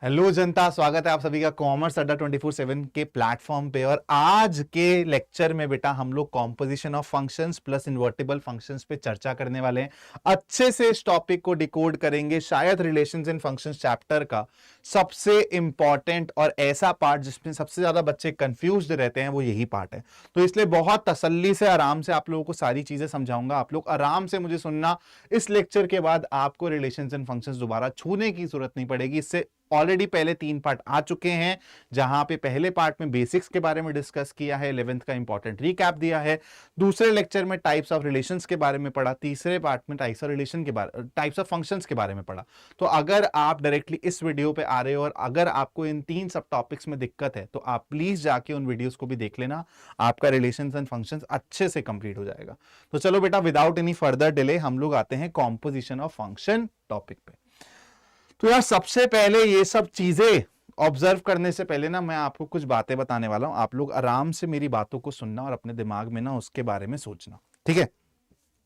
Hello जनता, स्वागत है आप सभी का कॉमर्स अड्डा 24/7 के प्लेटफॉर्म पे। और आज के लेक्चर में बेटा हम लोग composition of functions plus invertible functions पे चर्चा करने वाले हैं। अच्छे से इस टॉपिक को डिकोड करेंगे। शायद रिलेशंस इन फंक्शंस चैप्टर का सबसे इंपॉर्टेंट और ऐसा पार्ट जिसमें सबसे ज्यादा बच्चे कंफ्यूज्ड रहते हैं वो यही पार्ट है। तो इसलिए बहुत तसल्ली से आराम से आप लोगों को सारी चीजें समझाऊंगा। आप लोग आराम से मुझे सुनना। इस लेक्चर के बाद आपको रिलेशंस इन फंक्शंस दोबारा छूने की जरूरत नहीं पड़ेगी। इससे ऑलरेडी पहले 3 पार्ट आ चुके हैं, जहां पे पहले पार्ट में बेसिक्स के बारे में डिस्कस किया है, 11th का इंपॉर्टेंट रीकैप दिया है, दूसरे लेक्चर में टाइप्स ऑफ रिलेशंस के बारे में पढ़ा, तीसरे पार्ट में टाइप्स ऑफ रिलेशन के बारे टाइप्स ऑफ फंक्शंस के बारे में पढ़ा। तो अगर आप डायरेक्टली इस वीडियो पे आ रहे हो और अगर आपको इन 3 सब टॉपिक्स में दिक्कत है तो आप प्लीज जाके उन वीडियोस को भी देख लेना। आपका रिलेशंस एंड फंक्शंस अच्छे से कंप्लीट हो जाएगा। तो चलो बेटा, विदाउट एनी फर्दर डिले हम लोग आते हैं कॉम्पोजिशन ऑफ फंक्शन टॉपिक पे। तो यार सबसे पहले ये सब चीजें ऑब्जर्व करने से पहले ना मैं आपको कुछ बातें बताने वाला हूं। आप लोग आराम से मेरी बातों को सुनना और अपने दिमाग में ना उसके बारे में सोचना, ठीक है?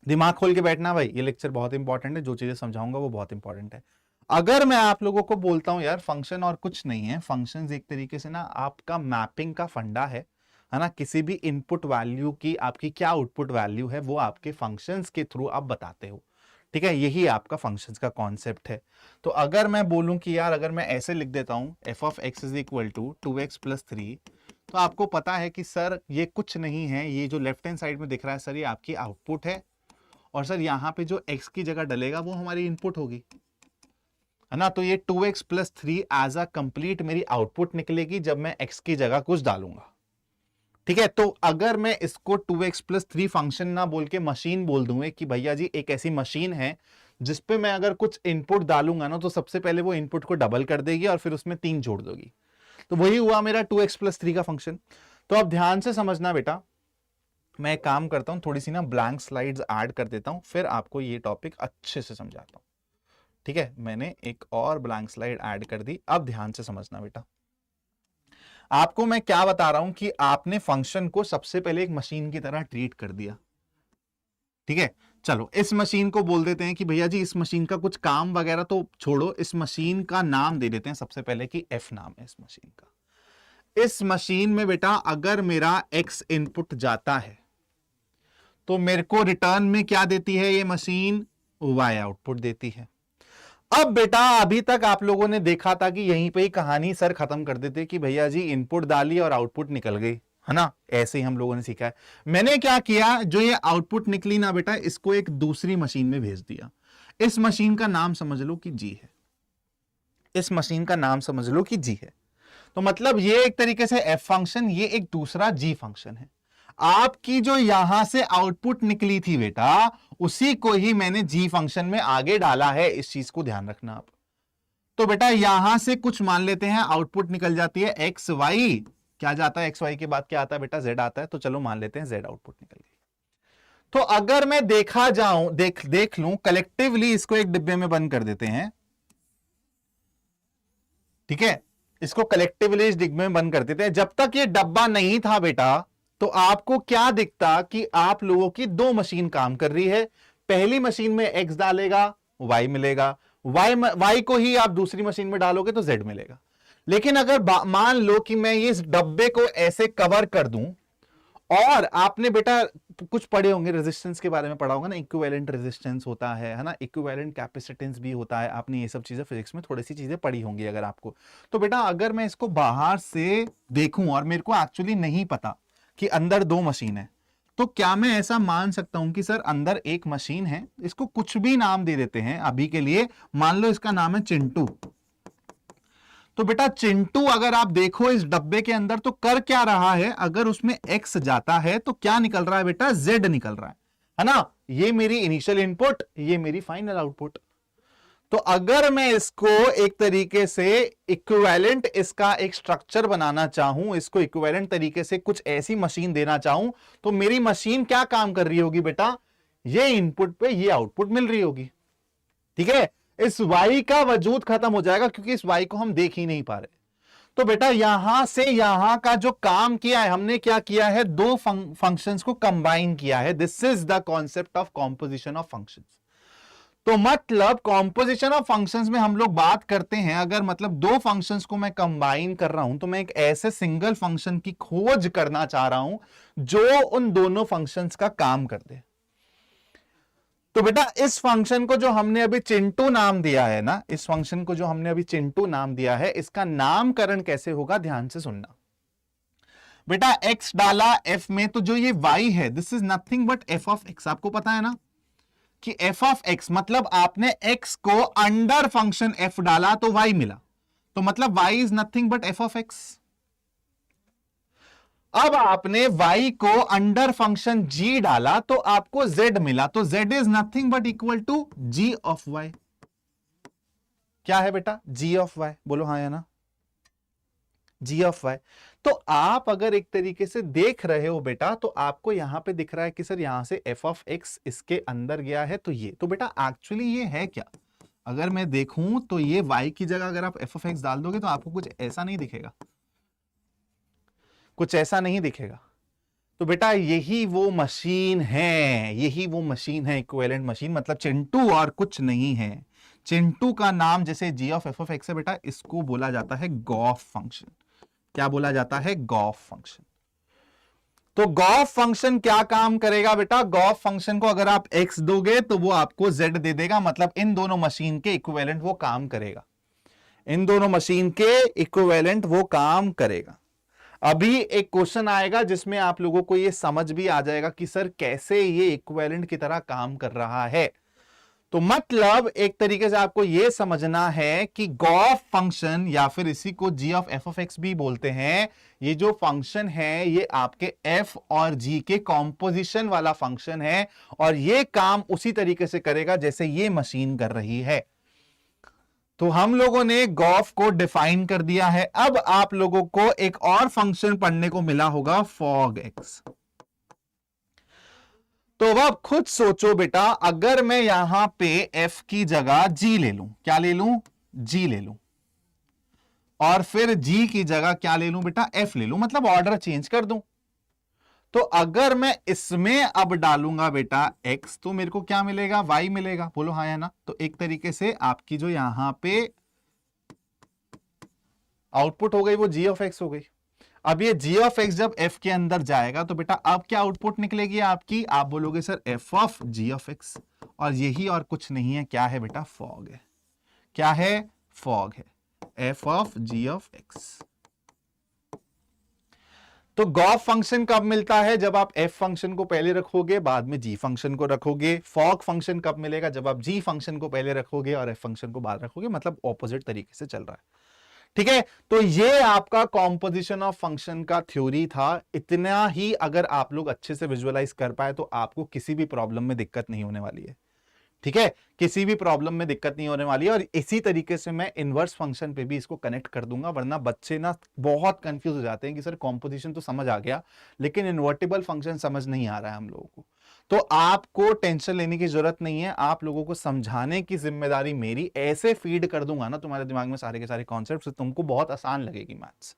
दिमाग खोल के बैठना भाई, ये लेक्चर बहुत इंपॉर्टेंट है। जो चीजें समझाऊंगा वो बहुत इंपॉर्टेंट है। अगर मैं आप लोगों को बोलता हूं यार फंक्शन और कुछ नहीं है, फंक्शंस एक तरीके से ना आपका मैपिंग का फंडा है ना? किसी भी इनपुट वैल्यू की आपकी क्या आउटपुट वैल्यू है वो आपके फंक्शंस के थ्रू आप बताते हो, ठीक है? यही आपका फंक्शंस का कॉन्सेप्ट है। तो अगर मैं बोलूं कि यार अगर मैं ऐसे लिख देता हूं F of X is equal to 2x plus 3, तो आपको पता है कि सर ये कुछ नहीं है, ये जो लेफ्ट हैंड साइड में दिख रहा है सर ये आपकी आउटपुट है, और सर यहाँ पे जो x की जगह डलेगा वो हमारी इनपुट होगी, है ना? तो ये 2x plus 3 as a complete मेरी आउटपुट निकलेगी जब मैं x की जगह कुछ डालूंगा, ठीक है? तो अगर मैं इसको 2x प्लस 3 फंक्शन ना बोल के मशीन बोल दूंगा कि भैया जी एक ऐसी मशीन है जिसपे मैं अगर कुछ इनपुट डालूंगा ना तो सबसे पहले वो इनपुट को डबल कर देगी और फिर उसमें 3 जोड़ दोगी, तो वही हुआ मेरा 2x प्लस 3 का फंक्शन। तो अब ध्यान से समझना बेटा, मैं एक काम करता हूं, थोड़ी सी ना ब्लैंक स्लाइड्स ऐड कर देता हूं, फिर आपको ये टॉपिक अच्छे से समझाता हूं, ठीक है? मैंने एक और ब्लैंक स्लाइड ऐड कर दी। अब ध्यान से समझना बेटा, आपको मैं क्या बता रहा हूं कि आपने फंक्शन को सबसे पहले एक मशीन की तरह ट्रीट कर दिया, ठीक है? चलो इस मशीन को बोल देते हैं कि भैया जी इस मशीन का कुछ काम वगैरह तो छोड़ो, इस मशीन का नाम दे देते हैं सबसे पहले कि एफ नाम है इस मशीन का। इस मशीन में बेटा अगर मेरा एक्स इनपुट जाता है तो मेरे को रिटर्न में क्या देती है ये मशीन? वाई आउटपुट देती है। अब बेटा अभी तक आप लोगों ने देखा था कि यहीं पे ही कहानी सर खत्म कर देते कि भैया जी इनपुट डाली और आउटपुट निकल गई, है ना? ऐसे ही हम लोगों ने सीखा है। मैंने क्या किया, जो ये आउटपुट निकली ना बेटा, इसको एक दूसरी मशीन में भेज दिया। इस मशीन का नाम समझ लो कि जी है, इस मशीन का नाम समझ लो कि जी है। तो मतलब ये एक तरीके से एफ फंक्शन, ये एक दूसरा जी फंक्शन है। आपकी जो यहां से आउटपुट निकली थी बेटा, उसी को ही मैंने जी फंक्शन में आगे डाला है। इस चीज को ध्यान रखना आप। तो बेटा यहां से कुछ मान लेते हैं, आउटपुट निकल जाती है एक्स वाई। क्या जाता है एक्स वाई के बाद? क्या आता है बेटा? जेड आता है। तो चलो मान लेते हैं जेड आउटपुट निकल गई। तो अगर मैं देखा जाऊं, देख लूं कलेक्टिवली, इसको एक डिब्बे में बंद कर देते हैं, ठीक है? इसको कलेक्टिवली इस डिब्बे में बंद कर देते हैं। जब तक ये डब्बा नहीं था बेटा, तो आपको क्या दिखता कि आप लोगों की 2 मशीन काम कर रही है। पहली मशीन में एक्स डालेगा, वाई मिलेगा, वाई को ही आप दूसरी मशीन में डालोगे तो जेड मिलेगा। लेकिन अगर मान लो कि मैं ये इस डब्बे को ऐसे कवर कर दूं, और आपने बेटा कुछ पढ़े होंगे, रेजिस्टेंस के बारे में पढ़ा होगा ना, इक्विवेलेंट रेजिस्टेंस होता है ना? इक्विवेलेंट कैपेसिटेंस भी होता है। आपने ये सब चीजें फिजिक्स में थोड़ी सी चीजें पढ़ी होंगी अगर आपको। तो बेटा अगर मैं इसको बाहर से देखूं और मेरे को एक्चुअली नहीं पता कि अंदर 2 मशीन है, तो क्या मैं ऐसा मान सकता हूं कि सर अंदर एक मशीन है, इसको कुछ भी नाम दे देते हैं अभी के लिए, मान लो इसका नाम है चिंटू। तो बेटा चिंटू अगर आप देखो इस डब्बे के अंदर तो कर क्या रहा है, अगर उसमें एक्स जाता है तो क्या निकल रहा है बेटा? जेड निकल रहा है ना? ये मेरी इनिशियल इनपुट, ये मेरी फाइनल आउटपुट। तो अगर मैं इसको एक तरीके से इक्विवेलेंट इसका एक स्ट्रक्चर बनाना चाहूं, इसको इक्विवेलेंट तरीके से कुछ ऐसी मशीन देना चाहूं, तो मेरी मशीन क्या काम कर रही होगी बेटा? ये इनपुट पे ये आउटपुट मिल रही होगी, ठीक है? इस y का वजूद खत्म हो जाएगा क्योंकि इस y को हम देख ही नहीं पा रहे। तो बेटा यहां से यहां का जो काम किया है हमने, क्या किया है? 2 फंक्शंस को कंबाइन किया है। This is the concept of composition of functions. तो मतलब कॉम्पोजिशन ऑफ फंक्शंस में हम लोग बात करते हैं, अगर मतलब दो फंक्शंस को मैं कंबाइन कर रहा हूं तो मैं एक ऐसे सिंगल फंक्शन की खोज करना चाह रहा हूं जो उन दोनों फंक्शंस का काम कर दे। तो बेटा इस फंक्शन को जो हमने अभी चिंटू नाम दिया है ना, इस फंक्शन को जो हमने अभी चिंटू नाम दिया है, इसका नामकरण कैसे होगा, ध्यान से सुनना बेटा। x डाला f में, तो जो ये y है this is nothing but f of x। आपको पता है ना कि f ऑफ x मतलब आपने x को अंडर फंक्शन f डाला तो y मिला, तो मतलब y is nothing but f of x। अब आपने y को अंडर फंक्शन g डाला तो आपको z मिला, तो z is nothing but equal to g of y। क्या है बेटा, g ऑफ y, बोलो हाँ या ना, g ऑफ y। तो आप अगर एक तरीके से देख रहे हो बेटा, तो आपको यहां पे दिख रहा है कि सर यहां से f ऑफ x इसके अंदर गया है, तो ये तो बेटा एक्चुअली ये है क्या, अगर मैं देखूं तो ये y की जगह अगर आप f ऑफ x डाल दोगे तो आपको कुछ ऐसा नहीं दिखेगा, कुछ ऐसा नहीं दिखेगा। तो बेटा यही वो मशीन है, यही वो मशीन है, इक्विवेलेंट मशीन, मतलब चिंटू और कुछ नहीं है। चिंटू का नाम जैसे g of f of x है बेटा, इसको बोला जाता है गॉफ फंक्शन। क्या बोला जाता है, गॉफ फंक्शन। तो गॉफ फंक्शन क्या काम करेगा बेटा, गॉफ फंक्शन को अगर आप x दोगे तो वो आपको z दे देगा, मतलब इन दोनों मशीन के इक्विवेलेंट वो काम करेगा, इन दोनों मशीन के इक्विवेलेंट वो काम करेगा। अभी एक क्वेश्चन आएगा जिसमें आप लोगों को ये समझ भी आ जाएगा कि सर कैसे ये इक्विवेलेंट की तरह काम कर रहा है। तो मतलब एक तरीके से आपको यह समझना है कि गॉफ फंक्शन या फिर इसी को g of f of x भी बोलते हैं, ये जो फंक्शन है ये आपके f और g के कॉम्पोजिशन वाला फंक्शन है, और ये काम उसी तरीके से करेगा जैसे ये मशीन कर रही है। तो हम लोगों ने गॉफ को डिफाइन कर दिया है। अब आप लोगों को एक और फंक्शन पढ़ने को मिला होगा, फॉग एक्स। तो अब खुद सोचो बेटा, अगर मैं यहां पे f की जगह g ले लूं, क्या ले लूं, g ले लूं, और फिर g की जगह क्या ले लूं बेटा, f ले लूं, मतलब ऑर्डर चेंज कर दूं। तो अगर मैं इसमें अब डालूंगा बेटा x, तो मेरे को क्या मिलेगा, y मिलेगा, बोलो हाँ या ना। तो एक तरीके से आपकी जो यहां पे आउटपुट हो गई वो g ऑफ x हो गई। अब ये g ऑफ x जब f के अंदर जाएगा तो बेटा अब क्या आउटपुट निकलेगी आपकी, आप बोलोगे sir f of g of x, और यही और कुछ नहीं है, क्या है बेटा, फॉग है। क्या है, फॉग है, f of g of x। तो गॉफ फंक्शन कब मिलता है, जब आप f फंक्शन को पहले रखोगे बाद में g फंक्शन को रखोगे। फॉग फंक्शन कब मिलेगा, जब आप g फंक्शन को पहले रखोगे और f फंक्शन को बाद रखोगे, मतलब ऑपोजिट तरीके से चल रहा है। ठीक है, तो ये आपका कॉम्पोजिशन ऑफ फंक्शन का थ्योरी था। इतना ही अगर आप लोग अच्छे से विजुअलाइज कर पाए तो आपको किसी भी प्रॉब्लम में दिक्कत नहीं होने वाली है। ठीक है, किसी भी प्रॉब्लम में दिक्कत नहीं होने वाली है। और इसी तरीके से मैं इनवर्स फंक्शन पे भी इसको कनेक्ट कर दूंगा, वरना बच्चे ना बहुत कंफ्यूज हो जाते हैं कि सर कॉम्पोजिशन तो समझ आ गया लेकिन इन्वर्टिबल फंक्शन समझ नहीं आ रहा है हम लोगों को। तो आपको टेंशन लेने की जरूरत नहीं है, आप लोगों को समझाने की जिम्मेदारी मेरी। ऐसे फीड कर दूंगा ना तुम्हारे दिमाग में सारे के सारे कॉन्सेप्ट, तुमको बहुत आसान लगेगी मैथ्स।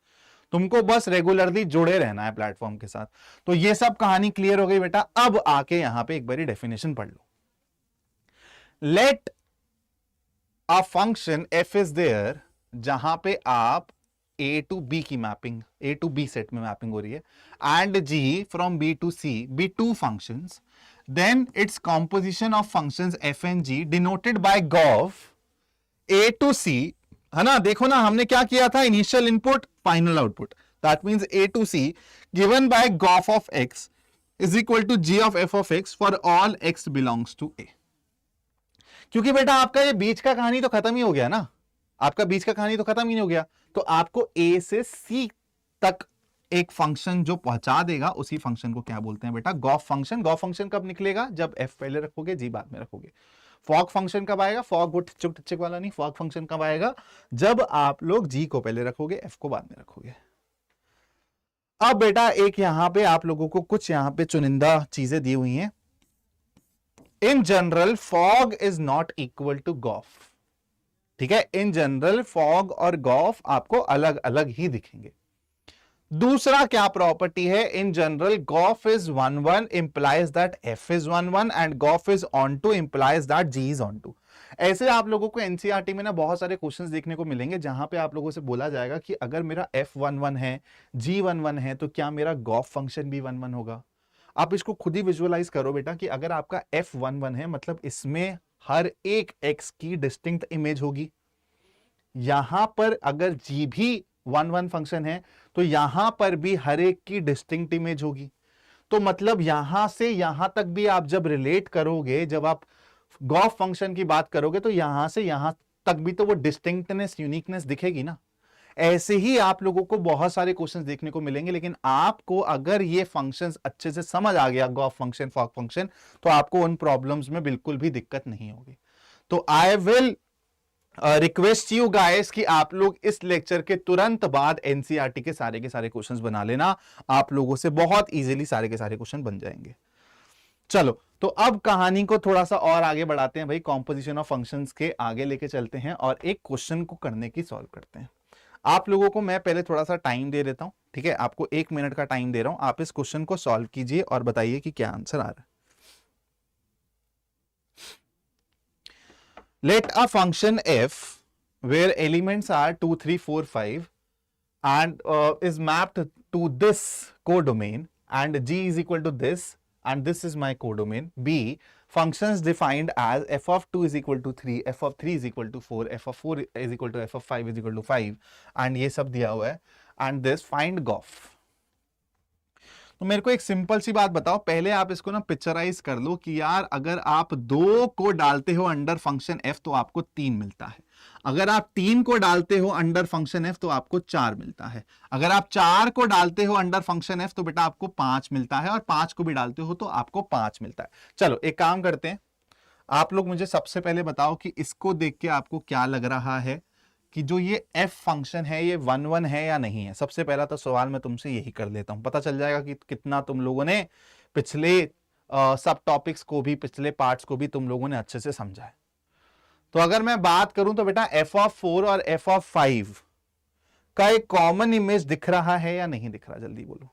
तुमको बस रेगुलरली जुड़े रहना है प्लेटफॉर्म के साथ। तो ये सब कहानी क्लियर हो गई बेटा। अब आके यहां पे एक बारी डेफिनेशन पढ़ लो। Let a function f is there, जहां पे आप a टू b की मैपिंग, a टू b सेट में मैपिंग हो रही है, and g from b to c be two functions, then its composition of functions f and g denoted by gov a to c, है ना। देखो ना हमने क्या किया था, initial input final output, that means a to c given by gov of x is equal to g of f of x for all x belongs to a। क्योंकि बेटा आपका ये बीच का कहानी तो खत्म ही हो गया ना, आपका बीच का कहानी तो खत्म ही नहीं हो गया, तो आपको a से c तक एक फंक्शन जो पहुंचा देगा उसी फंक्शन को क्या बोलते हैं बेटा, गॉफ फंक्शन। गॉफ फंक्शन कब निकलेगा, जब f पहले रखोगे g बाद में रखोगे। फॉग फंक्शन कब आएगा, फॉग वो टिचक टिचक वाला नहीं, फॉग फंक्शन कब आएगा, जब आप लोग g को पहले रखोगे f को बाद में रखोगे। अब बेटा एक यहां पे आप लोगों को कुछ यहां पे चुनिंदा चीजें दी हुई हैं। In general fog is not equal to gof. ठीक है, इन जनरल फॉग और गॉफ आपको अलग अलग ही दिखेंगे। दूसरा क्या प्रॉपर्टी है, in general gof is 1 1 implies that F is 1 1 and gof is onto implies that G is onto. ऐसे आप लोगों को एनसीईआरटी में ना बहुत सारे क्वेश्चंस देखने को मिलेंगे जहां पे आप लोगों से बोला जाएगा कि अगर मेरा एफ 1 1 है, जी 1 1 है, तो क्या मेरा गॉफ फंक्शन भी 1 1 होगा। आप इसको खुद ही विजुअलाइज करो बेटा कि अगर आपका एफ 1 1 है मतलब इसमें हर एक एक्स की डिस्टिंक्ट इमेज होगी। यहां पर अगर जी भी 1 1 फंक्शन है तो यहां पर भी हर एक की डिस्टिंक्ट इमेज होगी। तो मतलब यहां से यहां तक भी आप जब रिलेट करोगे, जब आप गॉफ फंक्शन की बात करोगे तो यहां से यहां तक भी तो वो डिस्टिंक्टनेस, यूनिकनेस दिखेगी ना। ऐसे ही आप लोगों को बहुत सारे क्वेश्चंस देखने को मिलेंगे, लेकिन आपको अगर ये फंक्शंस अच्छे से समझ आ गया, गॉफ फंक्शन, फॉक फंक्शन, तो आपको उन प्रॉब्लम्स में बिल्कुल भी दिक्कत नहीं होगी। तो I will request you guys कि आप लोग इस लेक्चर के तुरंत बाद एनसीईआरटी के सारे क्वेश्चंस बना लेना। आप लोगों से बहुत इजीली सारे के सारे क्वेश्चन बन जाएंगे। चलो, तो अब कहानी को थोड़ा सा और आगे बढ़ाते हैं भाई, कॉम्पोजिशन ऑफ फंक्शंस के आगे लेके चलते हैं और एक क्वेश्चन को करने की सॉल्व करते हैं। आप लोगों को मैं पहले थोड़ा सा टाइम दे देता हूं, ठीक है, आपको 1 मिनट का टाइम दे रहा हूं। आप इस क्वेश्चन को सॉल्व कीजिए और बताइए कि क्या आंसर आ रहा है। Let a function f where elements are 2 3 4 5 and is mapped to this codomain and g is equal to this and this is my codomain b, functions defined as f of 2 is equal to 3, f of 3 is equal to 4, f of 4 is equal to f of 5 is equal to 5 and ये सब दिया हुआ है and this find gof। तो मेरे को एक simple सी बात बताओ, पहले आप इसको ना पिक्चराइज कर लो कि यार अगर आप 2 को डालते हो अंडर फंक्शन f तो आपको 3 मिलता है, अगर आप 3 को डालते हो अंडर फंक्शन f तो आपको 4 मिलता है, अगर आप 4 को डालते हो अंडर फंक्शन f तो बेटा आपको 5 मिलता है, और 5 को भी डालते हो तो आपको 5 मिलता है। चलो एक काम करते हैं, आप लोग मुझे सबसे पहले बताओ कि इसको देख के आपको क्या लग रहा है कि जो ये f फंक्शन है ये 1 1 है या नहीं है। सबसे पहला तो सवाल मैं तुमसे यही कर लेता हूं, पता चल जाएगा कि कितना तुम लोगों ने पिछले सब टॉपिक्स को भी, पिछले पार्ट्स को भी तुम लोगों ने अच्छे से समझा है। तो अगर मैं बात करूं तो बेटा f of 4 और f of 5 का एक कॉमन इमेज दिख रहा है या नहीं दिख रहा, जल्दी बोलो।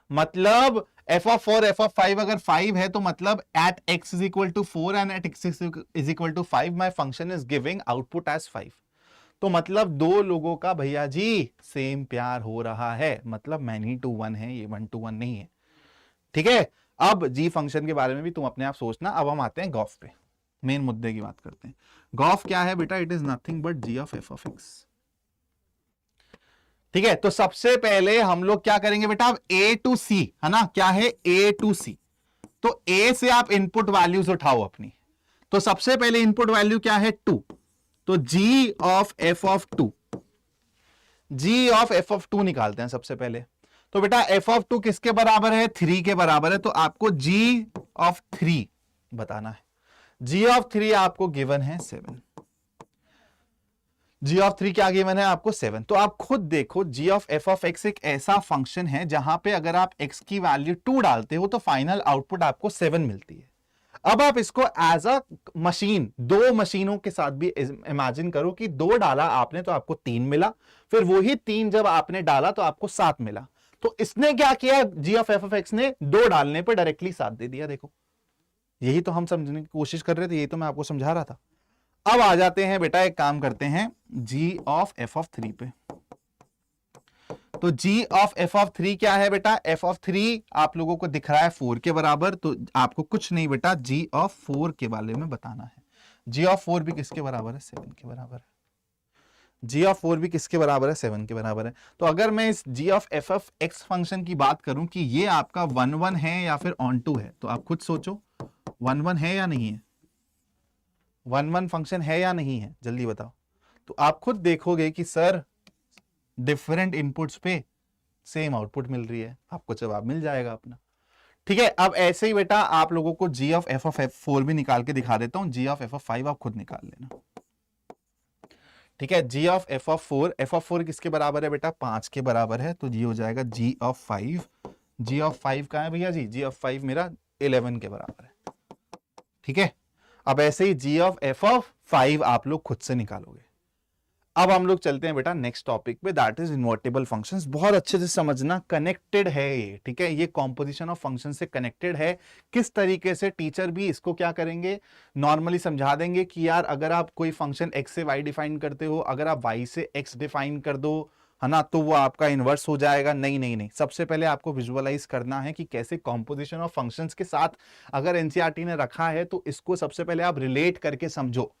मतलब f of 4 f of 5 अगर 5 है तो मतलब at x is equal to 4 and at x is equal to 5 my function is giving output as 5। तो मतलब 2 लोगों का भैया जी सेम प्यार हो रहा है, मतलब मैनी टू 1 है, ये 1 to 1 नहीं है, ठीक है। अब जी फंक्शन के बारे में भी तुम अपने आप सोचना। अब हम आते हैं गॉफ पे, मेन मुद्दे की बात करते हैं। गॉफ क्या है बेटा, it is nothing but G of F of X, ठीक है। तो सबसे पहले हम लोग क्या करेंगे बेटा, अब ए टू सी है ना, क्या है ए टू सी, तो ए से आप इनपुट वैल्यूज उठाओ अपनी। तो सबसे पहले इनपुट वैल्यू क्या है 2, तो G of F of 2, G of F of 2 निकालते हैं सबसे पहले। तो बेटा एफ ऑफ 2 किसके बराबर है, 3 के बराबर है, तो आपको जी ऑफ 3 बताना है। जी ऑफ 3 आपको गिवन है 7, जी ऑफ 3 क्या गिवन है आपको 7। तो आप खुद देखो जी ऑफ एफ ऑफ एक्स एक ऐसा फंक्शन है जहां पे अगर आप x की वैल्यू 2 डालते हो तो फाइनल आउटपुट आपको 7 मिलती है। अब आप इसको एज अ मशीन, 2 मशीनों के साथ भी इमेजिन करो कि 2 डाला आपने तो आपको 3 मिला, फिर वही 3 जब आपने डाला तो आपको 7 मिला। तो इसने क्या किया, जी ऑफ एफ ऑफ एक्स ने 2 डालने पर डायरेक्टली 7 दे दिया। देखो यही तो हम समझने की कोशिश कर रहे थे, यही तो मैं आपको समझा रहा था। अब आ जाते हैं बेटा, एक काम करते हैं जी ऑफ एफ ऑफ 3 पे। तो जी ऑफ एफ ऑफ 3 क्या है बेटा, एफ ऑफ 3 आप लोगों को दिख रहा है 4 के बराबर, तो आपको कुछ नहीं बेटा जी ऑफ 4 के बारे में बताना है। जी ऑफ 4 भी किसके बराबर है, 7 के बराबर है। जी ऑफ 4 भी किसके बराबर है, 7 के बराबर है। तो अगर मैं इस G of F of X function की बात करूं कि ये आपका 1 1 है या फिर ऑन टू है, तो आप खुद सोचो 1 1 है या नहीं है, 1 1 फंक्शन है या नहीं है, जल्दी बताओ। तो आप खुद देखोगे कि सर डिफरेंट इनपुट्स पे सेम आउटपुट मिल रही है, आपको जवाब मिल जाएगा अपना, ठीक है। अब ऐसे ही बेटा आप लोगों को जी ऑफ एफ ऑफ 4 भी निकाल के दिखा देता हूं, जी ऑफ एफ ऑफ 5 आप खुद निकाल लेना, ठीक है। G of F of 4, F of 4 किसके बराबर है बेटा, 5 के बराबर है, तो ये हो जाएगा जी ऑफ 5। जी ऑफ 5 कहां है भैया जी ऑफ 5 मेरा 11 के बराबर है, ठीक है। अब ऐसे ही जी ऑफ एफ ऑफ 5 आप लोग खुद से निकालोगे। अब हम लोग चलते हैं बेटा नेक्स्ट टॉपिक पे, दैट इज इन्वर्टिबल फंक्शंस। बहुत अच्छे से समझना, कनेक्टेड है ये, ठीक है, ये कॉम्पोजिशन ऑफ फंक्शन से कनेक्टेड है। किस तरीके से टीचर भी इसको क्या करेंगे, नॉर्मली समझा देंगे कि यार अगर आप कोई फंक्शन x से y डिफाइन करते हो, अगर आप y से x डिफाइन कर दो, है ना, तो वो आपका इनवर्स हो जाएगा। नहीं नहीं नहीं, सबसे पहले आपको विजुअलाइज करना है कि कैसे कॉम्पोजिशन ऑफ फंक्शंस के साथ अगर एनसीईआरटी ने रखा है तो इसको सबसे पहले आप रिलेट करके समझो।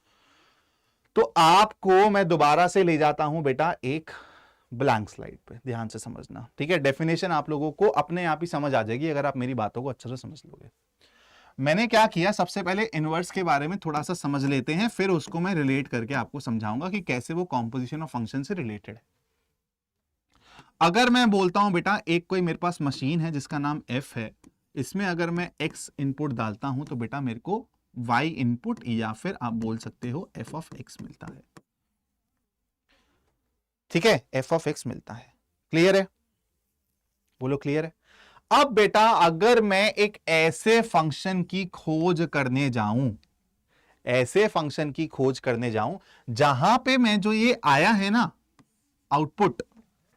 तो आपको मैं दोबारा से ले जाता हूं बेटा एक ब्लैंक स्लाइड पे, ध्यान से समझना, ठीक है। डेफिनेशन आप लोगों को अपने आप ही समझ आ जाएगी अगर आप मेरी बातों को अच्छे से समझ लोगे। मैंने क्या किया, सबसे पहले इनवर्स के बारे में थोड़ा सा समझ लेते हैं, फिर उसको मैं रिलेट करके आपको समझाऊंगा कि कैसे वो कॉम्पोजिशन ऑफ फंक्शन से रिलेटेड है। अगर मैं बोलता हूं बेटा एक कोई मेरे पास मशीन है जिसका नाम f है, इसमें अगर मैं x इनपुट डालता हूं तो बेटा मेरे को y इनपुट या फिर आप बोल सकते हो f ऑफ x मिलता है, ठीक है, f ऑफ x मिलता है। क्लियर है, बोलो क्लियर है। अब बेटा अगर मैं एक ऐसे फंक्शन की खोज करने जाऊं, ऐसे फंक्शन की खोज करने जाऊं जहां पे मैं जो ये आया है ना आउटपुट,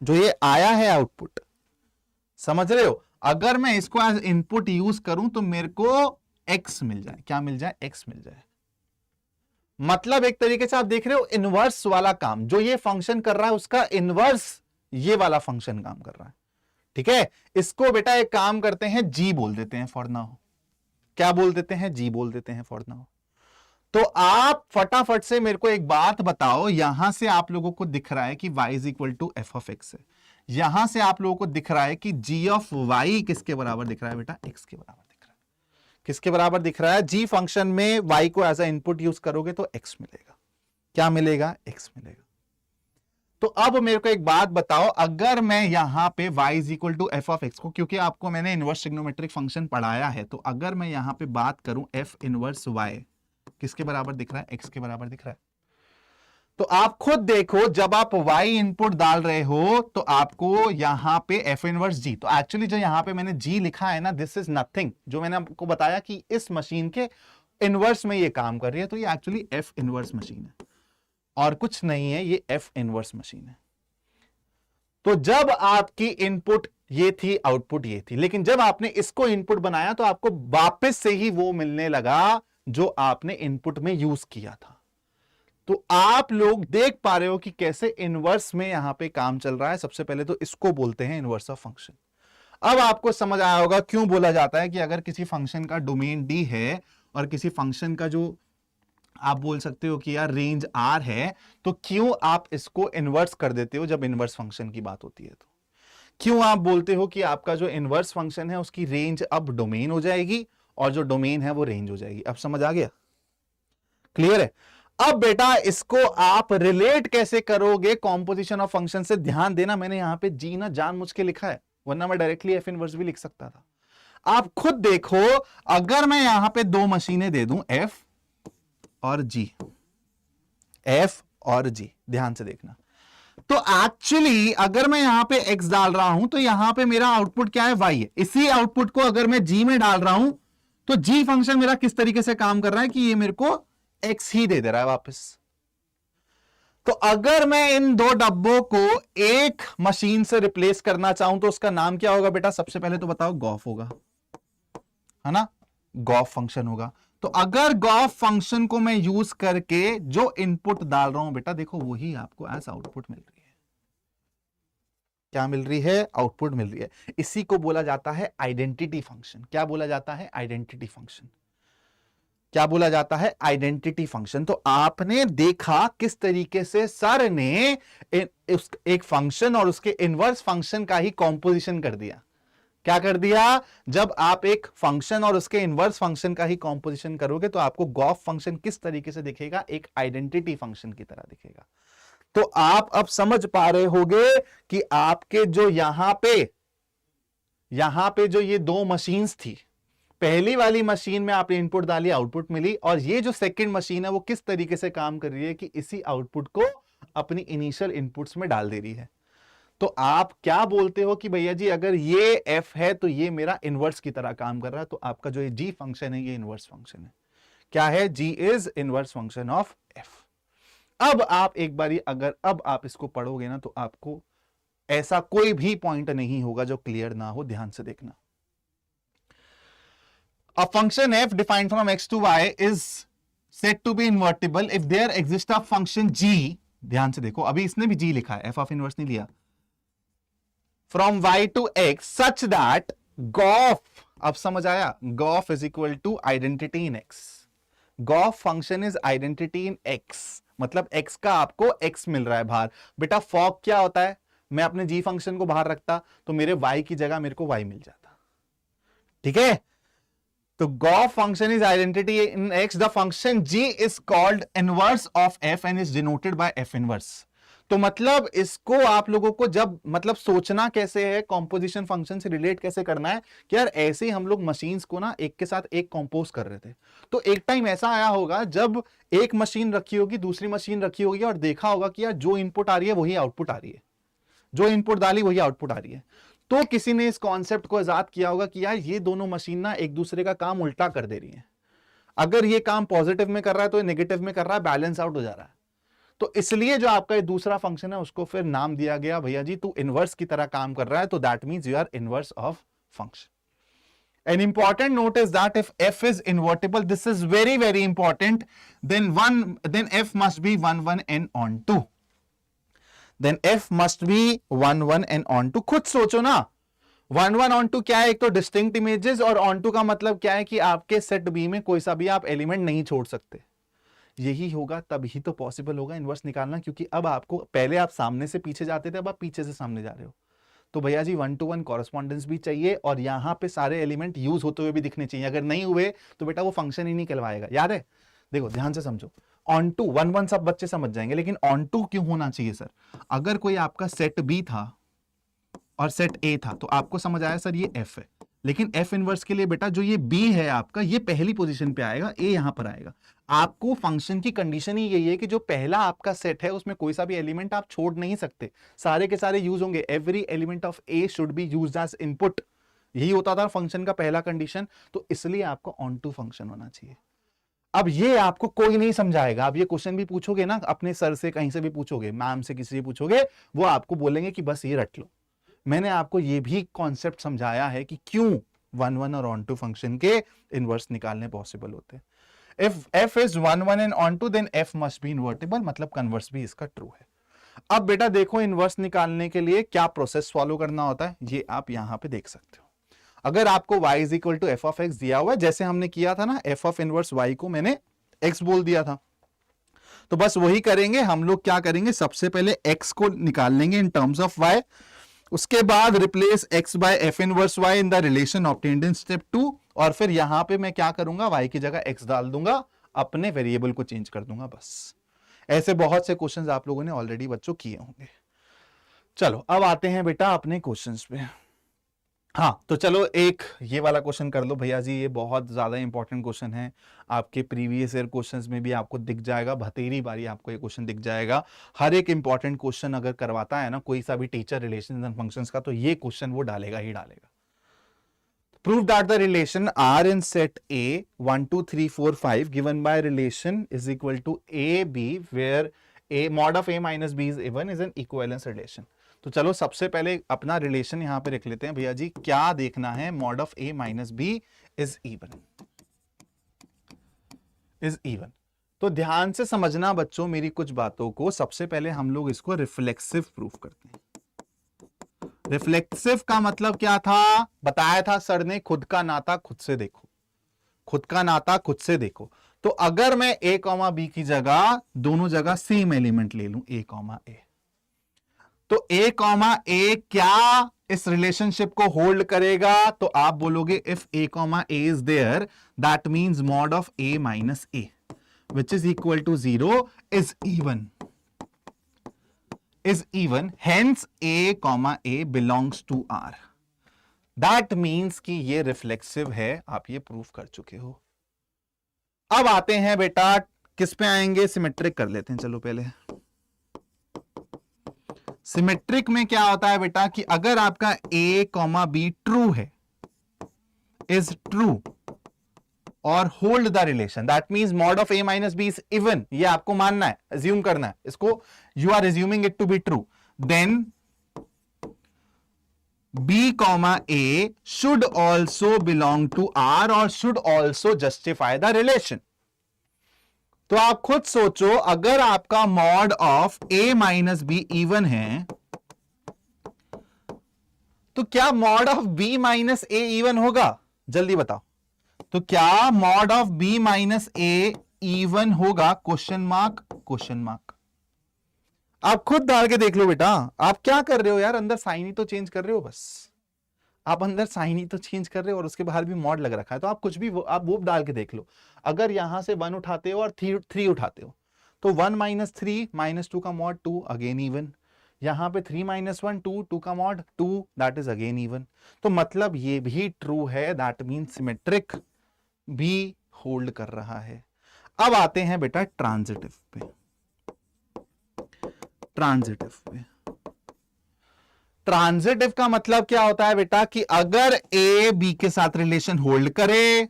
जो ये आया है आउटपुट, समझ रहे हो, अगर मैं इसको एज इनपुट यूज करूं तो मेरे को x मिल जाए। क्या मिल जाए, x मिल जाए। मतलब एक तरीके से आप देख रहे हो इनवर्स वाला काम जो ये फंक्शन कर रहा है उसका इनवर्स ये वाला फंक्शन काम कर रहा है, ठीक है। इसको बेटा एक काम करते हैं, g बोल देते हैं फॉर नाउ। क्या बोल देते हैं, g बोल देते हैं फॉर नाउ। तो आप फटाफट से मेरे को एक बात बताओ, यहां से आप लोगों को दिख रहा है कि y is equal to F of X है, यहां से आप लोगों को दिख रहा है कि g ऑफ y किसके बराबर दिख रहा है बेटा, x के बराबर दिख रहा है। किसके बराबर दिख रहा है, g फंक्शन में y को एज अ इनपुट यूज करोगे तो x मिलेगा। क्या मिलेगा, x मिलेगा। तो अब मेरे को एक बात बताओ, अगर मैं यहां पे y is equal to F of X को, क्योंकि आपको मैंने इनवर्स ट्रिग्नोमेट्रिक फंक्शन पढ़ाया है, तो अगर मैं यहां पे बात करूं f इनवर्स y किसके बराबर दिख रहा है, x के बराबर दिख रहा है। तो आप खुद देखो जब आप y इनपुट डाल रहे हो तो आपको यहां पे f इनवर्स g, तो एक्चुअली जो यहां पे मैंने g लिखा है ना, दिस इज नथिंग, जो मैंने आपको बताया कि इस मशीन के इनवर्स में ये काम कर रही है, तो ये एक्चुअली f इनवर्स मशीन है और कुछ नहीं है, ये f इनवर्स मशीन है। तो जब आपकी इनपुट ये थी, आउटपुट ये थी, लेकिन जब आपने इसको इनपुट बनाया तो आपको वापस से ही वो मिलने लगा जो आपने इनपुट में यूज किया था। तो आप लोग देख पा रहे हो कि कैसे इनवर्स में यहां पे काम चल रहा है। सबसे पहले तो इसको बोलते हैं इनवर्स ऑफ फंक्शन। अब आपको समझ आया होगा क्यों बोला जाता है कि अगर किसी फंक्शन का डोमेन D है और किसी फंक्शन का जो आप बोल सकते हो कि यार रेंज R है, तो क्यों आप इसको इनवर्स कर देते हो जब इनवर्स फंक्शन की बात होती है। तो क्यों आप बोलते हो कि आपका जो इनवर्स फंक्शन है उसकी रेंज अब डोमेन हो जाएगी और जो डोमेन है वो रेंज हो जाएगी। अब समझ आ गया, क्लियर है। अब बेटा इसको आप रिलेट कैसे करोगे कॉम्पोजिशन ऑफ फंक्शन से, ध्यान देना, मैंने यहां पे जी ना जानबूझ के लिखा है, वरना मैं डायरेक्टली एफ इनवर्स भी लिख सकता था। आप खुद देखो, अगर मैं यहां पे दो मशीनें दे दूं एफ और जी, एफ और जी, ध्यान से देखना, तो एक्चुअली अगर मैं यहां पे x डाल रहा हूं तो यहां पे मेरा आउटपुट क्या है, y है। इसी आउटपुट को अगर मैं g में डाल रहा हूं तो g फंक्शन मेरा किस तरीके से काम कर रहा है कि ये मेरे को x ही दे रहा है वापस। तो अगर मैं इन दो डब्बों को एक मशीन से रिप्लेस करना चाहूं तो उसका नाम क्या होगा बेटा, सबसे पहले तो बताओ, गॉफ होगा, है ना, गॉफ फंक्शन होगा। तो अगर गॉफ फंक्शन को मैं यूज करके जो इनपुट डाल रहा हूं बेटा, देखो वही आपको एज आउटपुट मिल रही है। क्या मिल रही है, आउटपुट मिल रही है। इसी को बोला जाता है आइडेंटिटी फंक्शन। क्या बोला जाता है, आइडेंटिटी फंक्शन। क्या बोला जाता है, आइडेंटिटी फंक्शन। तो आपने देखा किस तरीके से सर ने एक फंक्शन और उसके इनवर्स फंक्शन का ही कॉम्पोजिशन कर दिया। क्या कर दिया, जब आप एक फंक्शन और उसके इनवर्स फंक्शन का ही कॉम्पोजिशन करोगे तो आपको गॉफ फंक्शन किस तरीके से दिखेगा, एक आइडेंटिटी फंक्शन की तरह दिखेगा। तो आप अब समझ पा रहे होगे कि आपके जो यहां पे जो ये दो मशीन्स थी, पहली वाली मशीन में आपने इनपुट डाली, आउटपुट मिली, और ये जो सेकंड मशीन है वो किस तरीके से काम कर रही है कि इसी आउटपुट को अपनी इनिशियल इनपुट्स में डाल दे रही है। तो आप क्या बोलते हो कि भैया जी अगर ये f है तो ये मेरा इनवर्स की तरह काम कर रहा है, तो आपका जो ये g फंक्शन है ये इनवर्स फंक्शन है। क्या है, g is inverse function of f। अब आप एक बारी अगर अब आप इसको पढ़ोगे ना तो आपको ऐसा कोई भी पॉइंट नहीं होगा जो क्लियर ना हो, ध्यान से देखना। A function f defined from x to y is said to be invertible if there exists a function g, ध्यान से देखो, अभी इसने भी g लिखा है, f of inverse नहीं लिया, from y to x such that gof, अब समझ आया, gof is equal to identity in x, gof function is identity in x, मतलब x का आपको x मिल रहा है बाहर। बेटा फॉग क्या होता है, मैं अपने g फंक्शन को बाहर रखता तो मेरे y की जगह मेरे को y मिल जाता, ठीक है। तो gof function is identity in x, the function g is called inverse of f and is denoted by f inverse। तो मतलब इसको आप लोगों को जब मतलब सोचना कैसे है, कॉम्पोजिशन फंक्शन से रिलेट कैसे करना है कि यार ऐसे ही हम लोग मशीन्स को ना एक के साथ एक कंपोज कर रहे थे। तो एक टाइम ऐसा आया होगा जब एक मशीन रखी होगी, दूसरी मशीन रखी होगी और देखा होगा कि यार जो इनपुट आ रही है वही आउटपुट आ रही है, जो इनपुट डाली वही आउटपुट आ रही है। तो किसी ने इस कॉन्सेप्ट को इजाद किया होगा कि यार ये दोनों मशीन ना एक दूसरे का काम उल्टा कर दे रही हैं, अगर ये काम पॉजिटिव में कर रहा है तो ये नेगेटिव में कर रहा है, बैलेंस आउट हो जा रहा है। तो इसलिए जो आपका ये दूसरा फंक्शन है उसको फिर नाम दिया गया, भैया जी तू इनवर्स की तरह काम कर रहा है, तो that means you are inverse of function. An important note is that if f is invertible, this is very very important, then f must be 1 1 and on 2, then f must be 1 1 and on 2। खुद सोचो ना, 1 1 on 2 क्या है, एक तो distinct images, और on 2 का मतलब क्या है कि आपके सेट बी में कोई सा भी आप एलिमेंट नहीं छोड़ सकते। यही होगा तभी तो पॉसिबल होगा इनवर्स निकालना, क्योंकि अब आपको, पहले आप सामने से पीछे जाते थे, अब आप पीछे से सामने जा रहे हो, तो भैया जी 1 to 1 कॉरेस्पॉन्डेंस भी चाहिए और यहां पे सारे एलिमेंट यूज होते हुए भी दिखने चाहिए। अगर नहीं हुए तो बेटा वो फंक्शन ही नहीं कहलवाएगा, याद है। देखो ध्यान से समझो, ऑन टू 1 1 सब बच्चे समझ जाएंगे, लेकिन ऑन टू क्यों होना चाहिए सर? अगर कोई आपका सेट बी था और सेट ए था तो आपको समझ आया सर ये एफ है, लेकिन एफ इनवर्स के लिए बेटा जो ये बी है आपका, ये पहली पोजीशन पे आएगा, ए यहां पर आएगा। आपको फंक्शन की कंडीशन ही यही है कि जो पहला आपका सेट है उसमें कोई सा भी एलिमेंट आप छोड़ नहीं सकते, सारे के सारे यूज होंगे। Every element of A should be used as input, यही होता था फंक्शन का पहला कंडीशन। तो इसलिए आपको ऑन टू फंक्शन होना चाहिए। अब ये आपको कोई नहीं समझाएगा, आप ये क्वेश्चन भी पूछोगे ना अपने सर से, कहीं से भी पूछोगे, मैम से, किसी से पूछोगे, वो आपको बोलेंगे कि बस ये रट लो। मैंने आपको ये भी कॉन्सेप्ट समझाया है कि क्यों 1 1 और ऑन टू फंक्शन के इनवर्स निकालने पॉसिबल होते हैं। If f is 1 1 and on 2 then f must be invertible, मतलब कन्वर्स भी इसका ट्रू है। अब बेटा देखो इनवर्स निकालने के लिए क्या प्रोसेस फॉलो करना होता है, ये आप यहां पे देख सकते हो। अगर आपको y is equal to f of x दिया हुआ है, जैसे हमने किया था ना, f of इनवर्स y को मैंने x बोल दिया था, तो बस वही करेंगे हम लोग। क्या करेंगे, सबसे पहले x को निकाल लेंगे इन टर्म्स ऑफ y, उसके बाद replace x by f inverse y in the relation obtained in step 2, और फिर यहां पे मैं क्या करूंगा, y की जगह x डाल दूंगा, अपने वेरिएबल को चेंज कर दूंगा, बस। ऐसे बहुत से क्वेश्चंस आप लोगों ने ऑलरेडी बच्चों किए होंगे। चलो अब आते हैं बेटा अपने क्वेश्चंस पे। हाँ तो चलो एक ये वाला क्वेश्चन कर लो भैया जी, ये बहुत ज्यादा इंपॉर्टेंट क्वेश्चन है, आपके प्रीवियस ईयर क्वेश्चंस में भी आपको दिख जाएगा, बतेरी बारी आपको ये क्वेश्चन दिख जाएगा। हर एक इंपॉर्टेंट क्वेश्चन अगर करवाता है ना कोई सा भी टीचर रिलेशंस एंड फंक्शंस का, तो ये क्वेश्चन वो डालेगा ही डालेगा। Prove that the relation are in set A 1 2 3 4 5 given by relation is equal to A B where A mod of A minus B is even is an equivalence relation. तो चलो सबसे पहले अपना रिलेशन यहां पे लिख लेते हैं भैया जी। क्या देखना है, mod of A minus B is even, is even. तो ध्यान से समझना बच्चों मेरी कुछ बातों को। सबसे पहले हम लोग इसको रिफ्लेक्सिव प्रूफ करते हैं। रिफ्लेक्सिव का मतलब क्या था, बताया था सर ने, खुद का नाता खुद से देखो, खुद का नाता खुद से देखो। तो अगर मैं a कॉमा बी की जगह दोनों जगह सेम एलिमेंट ले लूं a कॉमा ए, तो a कॉमा ए क्या इस रिलेशनशिप को होल्ड करेगा, तो आप बोलोगे if a comma A is there that means mod of a minus A which is equal to 0 is even, is even, hence a comma a belongs to R. That means कि ये reflexive है, आप ये proof कर चुके हो। अब आते हैं बेटा किस पे आएंगे, सिमेट्रिक कर लेते हैं। चलो पहले सिमेट्रिक में क्या होता है बेटा कि अगर आपका a कॉमा बी ट्रू है, इज ट्रू, और hold the relation, that means mod of a minus B is even, ये आपको मानना है, अज्यूम करना है इसको, you are assuming it to be true, then b comma a should also belong to R और should also justify the relation। तो आप खुद सोचो, अगर आपका mod of a minus B even है तो क्या mod of b minus a even होगा? जल्दी बताओ, तो क्या mod of b minus a even होगा? Question mark question mark. आप खुद डाल के देख लो बेटा, आप क्या कर रहे हो यार, अंदर साइन ही तो चेंज कर रहे हो, बस आप अंदर साइन ही तो चेंज कर रहे हो और उसके बाहर भी मॉड लग रखा है, तो आप कुछ भी आप वो डाल के देख लो। अगर यहां से 1 उठाते हो और 3 उठाते हो तो 1 माइनस 3 माइनस 2 का मॉड 2, अगेन इवन। यहां पे 3 माइनस 1 2, 2 का mod 2, that is again even. तो मतलब ये भी ट्रू है, दैट मीन्स सिमेट्रिक भी होल्ड कर रहा है। अब आते हैं बेटा ट्रांजिटिव पे। ट्रांजिटिव का मतलब क्या होता है बेटा कि अगर ए बी के साथ रिलेशन होल्ड करे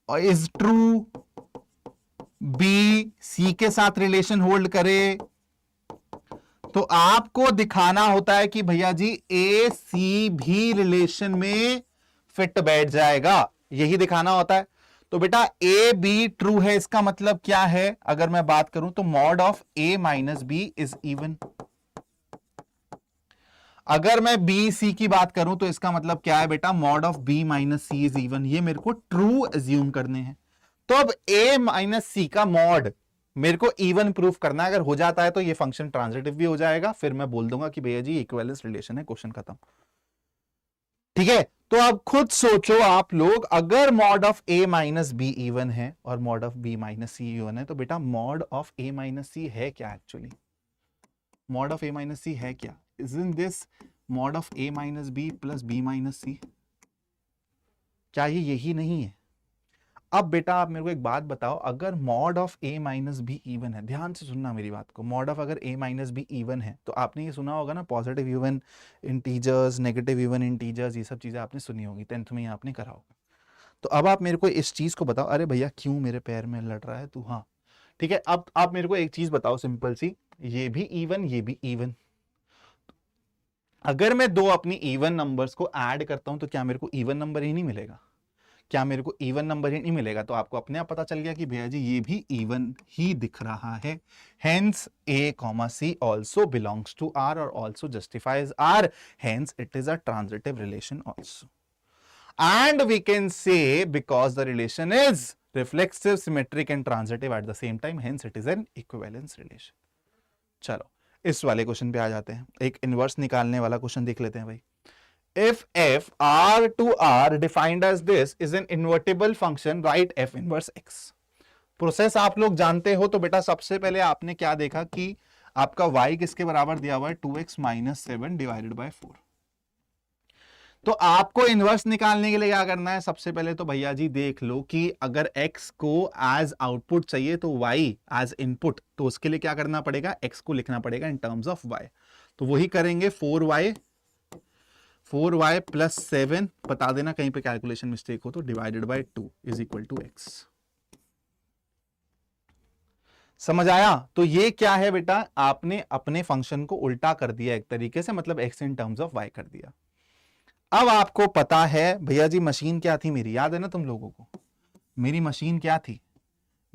और इज ट्रू, बी सी के साथ रिलेशन होल्ड करे, तो आपको दिखाना होता है कि भैया जी ए सी भी रिलेशन में फिट बैठ जाएगा, यही दिखाना होता है। तो बेटा ए बी ट्रू है, इसका मतलब क्या है? अगर मैं बात करूं तो mod of A minus B is even. अगर मैं बी सी की बात करूं तो इसका मतलब क्या है बेटा? Mod of B minus C is even. ये मेरे को ट्रू अज्यूम करने हैं। तो अब ए माइनस सी का मॉड मेरे को इवन प्रूफ करना है। अगर हो जाता है तो ये फंक्शन ट्रांजिटिव भी हो जाएगा, फिर मैं बोल दूंगा कि भैया जी इक्विवेलेंस रिलेशन है, क्वेश्चन खत्म। ठीक है, तो अब खुद सोचो आप लोग, अगर mod of A minus B even है और mod of B minus C even है, तो बेटा mod of A minus C है क्या? Actually mod of A minus C है क्या? Isn't this mod of a minus b plus b minus c? क्या ये यही नहीं है? अब बेटा आप मेरे को एक बात बताओ, अगर mod of a minus B even है, ध्यान से सुनना मेरी बात को, मॉड ऑफ अगर a माइनस बी इवन है तो आपने ये सुना होगा ना, positive even integers, negative even integers, ये सब चीजें आपने सुनी होगी, 10th में आपने करा होगा। तो अब आप मेरे को इस चीज को बताओ, अरे भैया क्यों मेरे पैर में लड़ रहा है तू? हाँ ठीक है, अब आप मेरे को एक चीज बताओ सिंपल सी, ये भी इवन ये भी इवन, अगर मैं दो अपनी इवन नंबर्स को ऐड करता हूं तो क्या मेरे को इवन नंबर ही नहीं मिलेगा? क्या मेरे को इवन नंबर ही नहीं मिलेगा? तो आपको अपने आप पता चल गया कि भैया जी ये भी इवन ही दिख रहा है। Hence a comma C also belongs to R और also justifies R, hence it is a transitive relation also. And we can say because the relation is reflexive, symmetric and transitive at the same time, hence it is an equivalence relation. चलो इस वाले question पे आ जाते हैं, एक inverse निकालने वाला question देख लेते हैं भाई। If f r to r defined as this is an invertible function, write f inverse x। Process आप लोग जानते हो, तो बेटा सबसे पहले आपने क्या देखा कि आपका y किसके बराबर दिया हुआ है? 2x minus 7 divided by 4। तो आपको इनवर्स निकालने के लिए क्या करना है? सबसे पहले तो भैया जी देख लो कि अगर x को एज आउटपुट चाहिए तो y एज इनपुट, तो उसके लिए क्या करना पड़ेगा? x को लिखना पड़ेगा इन टर्म्स ऑफ y। तो वही करेंगे, 4y प्लस 7, बता देना कहीं पे कैलकुलेशन मिस्टेक हो तो, divided by 2 is equal to x। समझ आया? तो ये क्या है बेटा? आपने अपने फंक्शन को उल्टा कर दिया एक तरीके से, मतलब x in terms of y कर दिया। अब आपको पता है भैया जी मशीन क्या थी मेरी, याद है ना तुम लोगों को? मेरी मशीन क्या थी?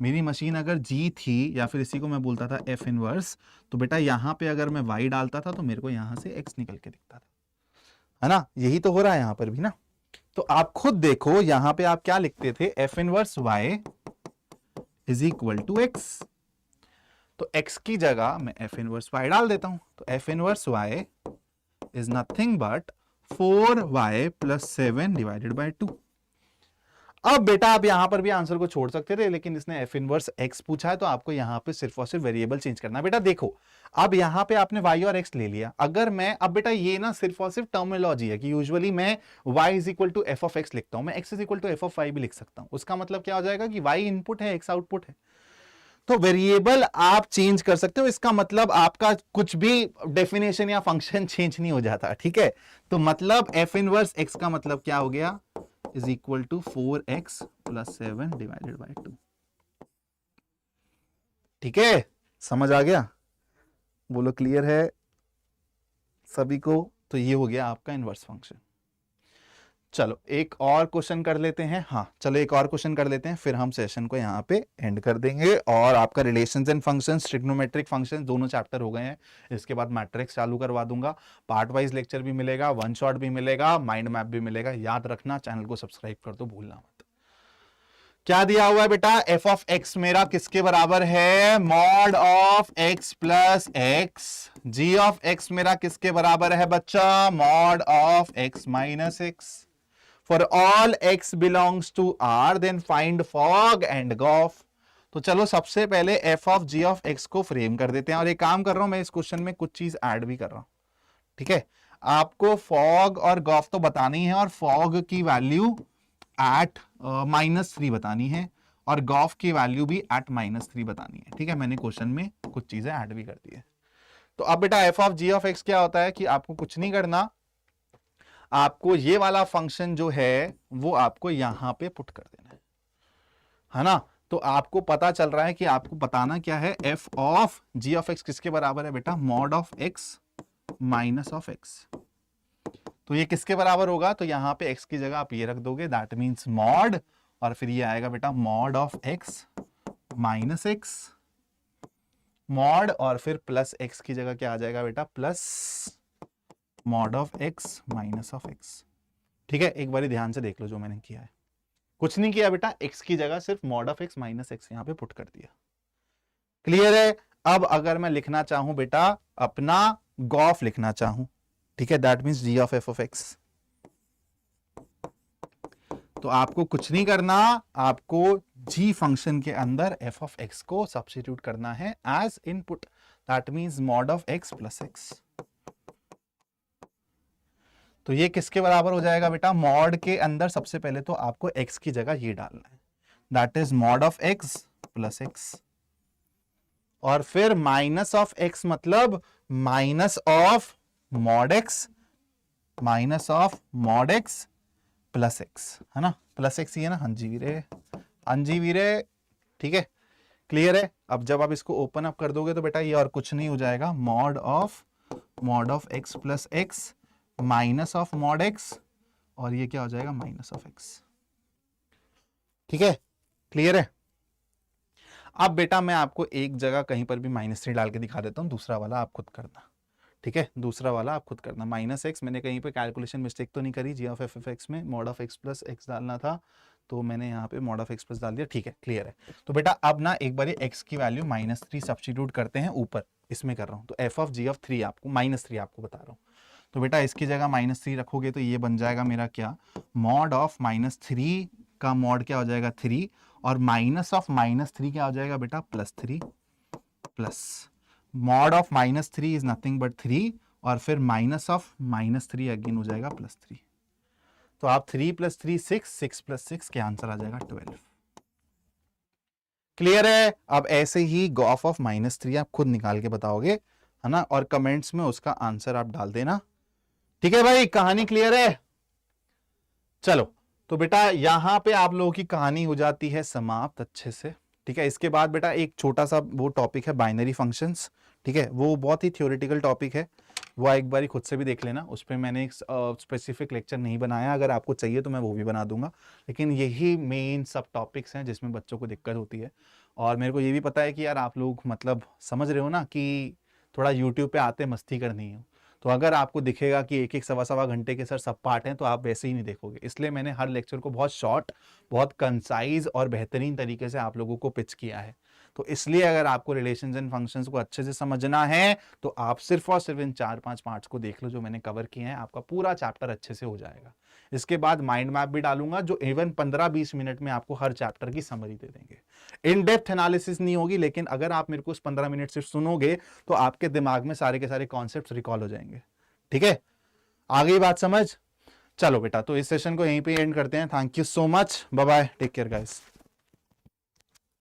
मेरी मशीन अगर g थी, या फिर इसी को मैं बोलता था f इनवर्स, तो बेटा यहां पे अगर मैं y डालता था तो मेरे को यहां से x निकल के दिखता था, है ना? यही तो हो रहा है यहां पर भी ना। तो आप खुद देखो, यहां पे आप क्या लिखते थे? f inverse y is equal to x। तो x की जगह मैं f इनवर्स y डाल देता हूं, तो f inverse y is nothing but 4y plus 7 divided by 2। अब बेटा आप यहां पर भी आंसर को छोड़ सकते थे, लेकिन इसने f इनवर्स x पूछा है तो आपको यहां पे सिर्फ और सिर्फ वेरिएबल चेंज करना है। बेटा देखो, अब यहां पे आपने y और x ले लिया, अगर मैं अब बेटा ये ना सिर्फ और सिर्फ टर्मिनोलॉजी है कि यूजुअली मैं y is equal to f of x लिखता हूं, मैं x is equal to f of y भी लिख सकता हूं। उसका मतलब क्या हो जाएगा कि y इनपुट है, x आउटपुट है, तो वेरिएबल आप चेंज कर सकते हो। इसका मतलब आपका कुछ भी डेफिनेशन या फंक्शन चेंज नहीं हो जाता, ठीक है? तो मतलब f इनवर्स x का मतलब क्या हो गया? Is equal to 4x plus 7 divided by 2। ठीक है, समझ आ गया? बोलो क्लियर है सभी को? तो ये हो गया आपका इनवर्स फंक्शन। चलो एक और क्वेश्चन कर लेते हैं। हाँ चलो एक और क्वेश्चन कर लेते हैं, फिर हम सेशन को यहाँ पे एंड कर देंगे और आपका relations and functions, trigonometric functions दोनों चैप्टर हो गए हैं। इसके बाद मैट्रिक्स चालू करवा दूंगा, पार्ट वाइज लेक्चर भी मिलेगा, वन शॉट भी मिलेगा, माइंड मैप भी मिलेगा। याद रखना, चैनल को सब्सक्राइब कर दो, भूलना मत। क्या दिया हुआ है बेटा? एफ ऑफ एक्स मेरा किसके बराबर है? Mod of X plus X. G of X मेरा किसके बराबर है बच्चा? Mod of X minus X. For all x belongs to R, then find fog and goff. तो चलो सबसे पहले f of g of x को फ्रेम कर देते हैं, और एक काम कर रहा हूं मैं, इस क्वेश्चन में कुछ चीज ऐड भी कर रहा हूं। ठीक है, आपको फॉग और गॉफ तो बतानी है, और फॉग की वैल्यू एट -3 बतानी है, और गॉफ की वैल्यू भी एट -3 बतानी है। ठीक है, मैंने क्वेश्चन में कुछ चीजें ऐड भी कर दी है। तो अब बेटा f of g of x क्या होता है कि आपको कुछ नहीं करना, आपको ये वाला फंक्शन जो है वो आपको यहां पे पुट कर देना है ना? तो आपको पता चल रहा है कि आपको बताना क्या है, f of g of x किसके बराबर है बेटा? Mod of x minus of x। तो ये किसके बराबर होगा? तो यहां पे x की जगह आप ये रख दोगे, दैट मीन्स मॉड, और फिर ये आएगा बेटा mod of x minus x, mod, और फिर प्लस x की जगह क्या आ जाएगा बेटा? Plus mod of x minus of x। ठीक है, एक बार ध्यान से देख लो जो मैंने किया है। कुछ नहीं किया बेटा, x की जगह सिर्फ mod of x minus x यहां पे पुट कर दिया। क्लियर है? अब अगर मैं लिखना चाहूं बेटा, अपना गॉफ लिखना चाहूं, ठीक है, that means g of f of x, तो आपको कुछ नहीं करना, आपको g फंक्शन के अंदर f ऑफ x को सब्स्टिट्यूट करना है as input, that means mod of x plus x। तो ये किसके बराबर हो जाएगा बेटा? मॉड के अंदर सबसे पहले तो आपको x की जगह ये डालना है, that is mod of x plus x, और फिर माइनस ऑफ x मतलब minus of mod x minus of mod x plus x, है ना? प्लस x ही है ना? हाँ जी वीरे, हाँ जी वीरे। ठीक है, क्लियर है? अब जब आप इसको ओपन अप कर दोगे तो बेटा ये और कुछ नहीं हो जाएगा, mod of x plus x minus of mod x, और ये क्या हो जाएगा? Minus of x। ठीक है, क्लियर है? अब बेटा मैं आपको एक जगह कहीं पर भी -3 डाल के दिखा देता हूं, दूसरा वाला आप खुद करना। ठीक है, दूसरा वाला आप खुद करना। माइनस x मैंने कहीं पे कैलकुलेशन मिस्टेक तो नहीं करी, जी ऑफ एफ एक्स में mod of x plus x डालना था, तो मैंने यहाँ पे मॉड ऑफ x प्लस डाल दिया। ठीक है, क्लियर है? तो बेटा अब ना एक बार x की वैल्यू -3 सब्स्टिट्यूट करते हैं, ऊपर इसमें कर रहा हूं, तो f ऑफ g ऑफ 3 आपको -3 आपको बता रहा हूं। तो बेटा इसकी जगह -3 रखोगे तो ये बन जाएगा मेरा क्या? मॉड ऑफ -3 का मॉड क्या हो जाएगा? 3, और माइनस ऑफ -3 क्या हो जाएगा बेटा? +3, plus mod of -3 is nothing but 3, और फिर माइनस ऑफ -3 अगेन हो जाएगा +3। तो आप 3 + 3 6, 6 + 6 क्या आंसर आ जाएगा? 12। क्लियर है? अब ऐसे ही गॉफ ऑफ -3 आप खुद निकाल के बताओगे, है ना? और कमेंट्स में उसका आंसर आप डाल देना। ठीक है भाई, कहानी क्लियर है? चलो तो बेटा यहां पे आप लोगों की कहानी हो जाती है समाप्त अच्छे से। ठीक है, इसके बाद बेटा एक छोटा सा वो टॉपिक है बाइनरी फंक्शंस। ठीक है, वो बहुत ही थ्योरेटिकल टॉपिक है, वो एक बार खुद से भी देख लेना, उस पर मैंने एक स्पेसिफिक लेक्चर नहीं बनाया, अगर आपको चाहिए तो मैं वो भी बना दूंगा। लेकिन यही मेन सब टॉपिक्स हैं जिसमें बच्चों को दिक्कत होती है, और मेरे को ये भी पता है कि यार आप लोग मतलब समझ रहे हो ना कि थोड़ा यूट्यूब पे आते मस्ती करनी है, तो अगर आपको दिखेगा कि एक सवा घंटे के सर सब पार्ट हैं तो आप वैसे ही नहीं देखोगे। इसलिए मैंने हर लेक्चर को बहुत शॉर्ट, बहुत कंसाइज और बेहतरीन तरीके से आप लोगों को पिच किया है। तो इसलिए अगर आपको रिलेशंस एंड फंक्शंस को अच्छे से समझना है तो आप सिर्फ और सिर्फ इन 4-5 पार्ट्स को देख लो जो मैंने कवर किए हैं, आपका पूरा चैप्टर अच्छे से हो जाएगा। इसके बाद माइंड मैप भी डालूंगा जो इवन 15-20 मिनट में आपको हर चैप्टर की समरी दे देंगे। इन डेप्थ एनालिसिस नहीं होगी, लेकिन अगर आप मेरे को उस 15 मिनट सिर्फ सुनोगे तो आपके दिमाग में सारे के सारे कॉन्सेप्ट्स रिकॉल हो जाएंगे। ठीक है, आ गई बात समझ? चलो बेटा, तो इस सेशन को यहीं पे एंड करते हैं। Thank you so much, bye bye, take care guys.